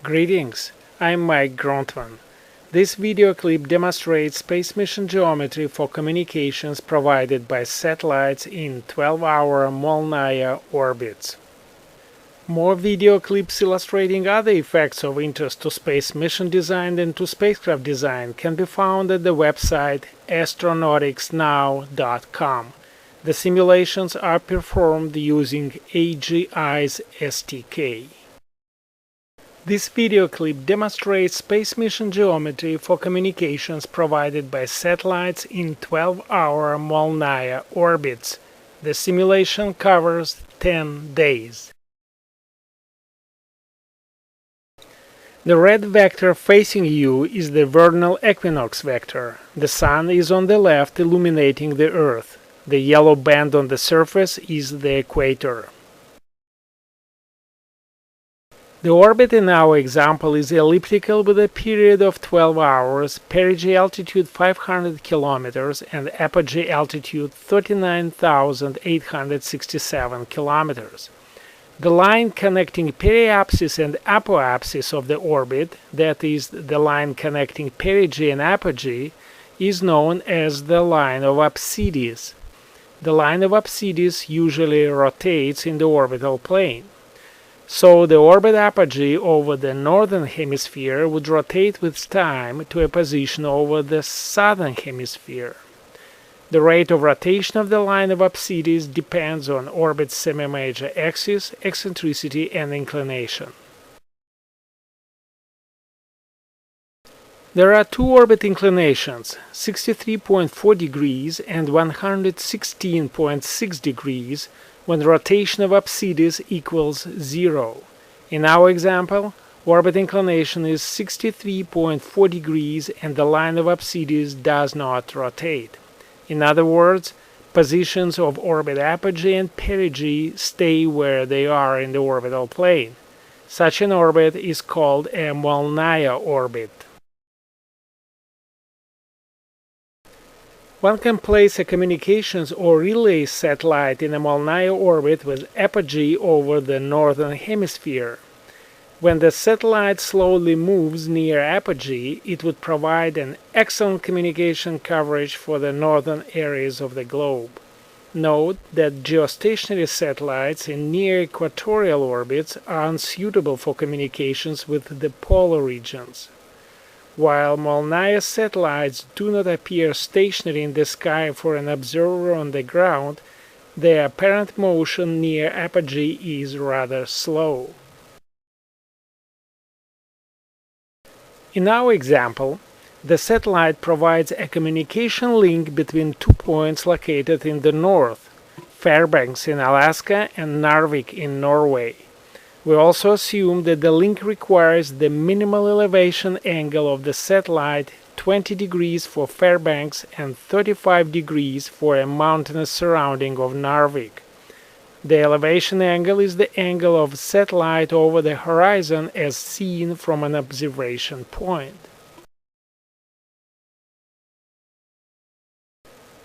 Greetings, I'm Mike Grontman. This video clip demonstrates space mission geometry for communications provided by satellites in 12-hour Molniya orbits. More video clips illustrating other effects of interest to space mission design and to spacecraft design can be found at the website astronauticsnow.com. The simulations are performed using AGI's STK. This video clip demonstrates space mission geometry for communications provided by satellites in 12-hour Molniya orbits. The simulation covers 10 days. The red vector facing you is the vernal equinox vector. The Sun is on the left, illuminating the Earth. The yellow band on the surface is the equator. The orbit in our example is elliptical with a period of 12 hours, perigee altitude 500 kilometers, and apogee altitude 39,867 kilometers. The line connecting periapsis and apoapsis of the orbit, that is, the line connecting perigee and apogee, is known as the line of apsides. The line of apsides usually rotates in the orbital plane. So the orbit apogee over the northern hemisphere would rotate with time to a position over the southern hemisphere. The rate of rotation of the line of apsides depends on orbit's semi-major axis, eccentricity, and inclination. There are two orbit inclinations, 63.4 degrees and 116.6 degrees, when the rotation of apsides equals 0. In our example, orbit inclination is 63.4 degrees and the line of apsides does not rotate. In other words, positions of orbit apogee and perigee stay where they are in the orbital plane. Such an orbit is called a Molniya orbit. One can place a communications or relay satellite in a Molniya orbit with apogee over the northern hemisphere. When the satellite slowly moves near apogee, it would provide an excellent communication coverage for the northern areas of the globe. Note that geostationary satellites in near-equatorial orbits are unsuitable for communications with the polar regions. While Molniya satellites do not appear stationary in the sky for an observer on the ground, their apparent motion near apogee is rather slow. In our example, the satellite provides a communication link between two points located in the north, Fairbanks in Alaska and Narvik in Norway. We also assume that the link requires the minimal elevation angle of the satellite 20 degrees for Fairbanks and 35 degrees for a mountainous surrounding of Narvik. The elevation angle is the angle of satellite over the horizon as seen from an observation point.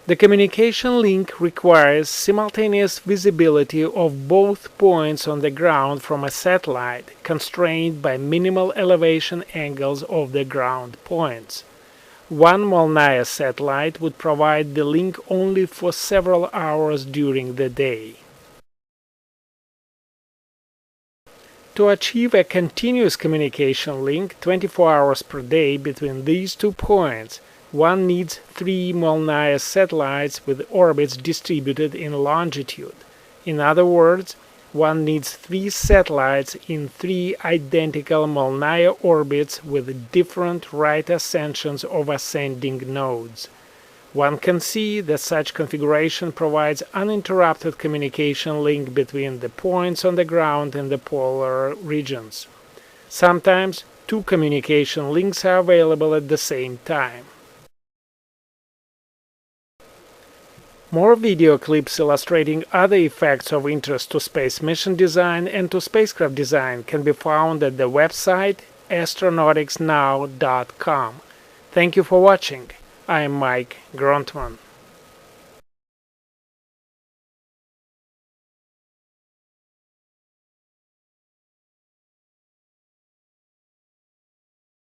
The communication link requires simultaneous visibility of both points on the ground from a satellite, constrained by minimal elevation angles of the ground points. One Molniya satellite would provide the link only for several hours during the day. To achieve a continuous communication link 24 hours per day between these two points, one needs 3 Molniya satellites with orbits distributed in longitude. In other words, one needs 3 satellites in 3 identical Molniya orbits with different right ascensions of ascending nodes. One can see that such configuration provides uninterrupted communication link between the points on the ground and the polar regions. Sometimes 2 communication links are available at the same time. More video clips illustrating other effects of interest to space mission design and to spacecraft design can be found at the website astronauticsnow.com. Thank you for watching. I am Mike Grontman.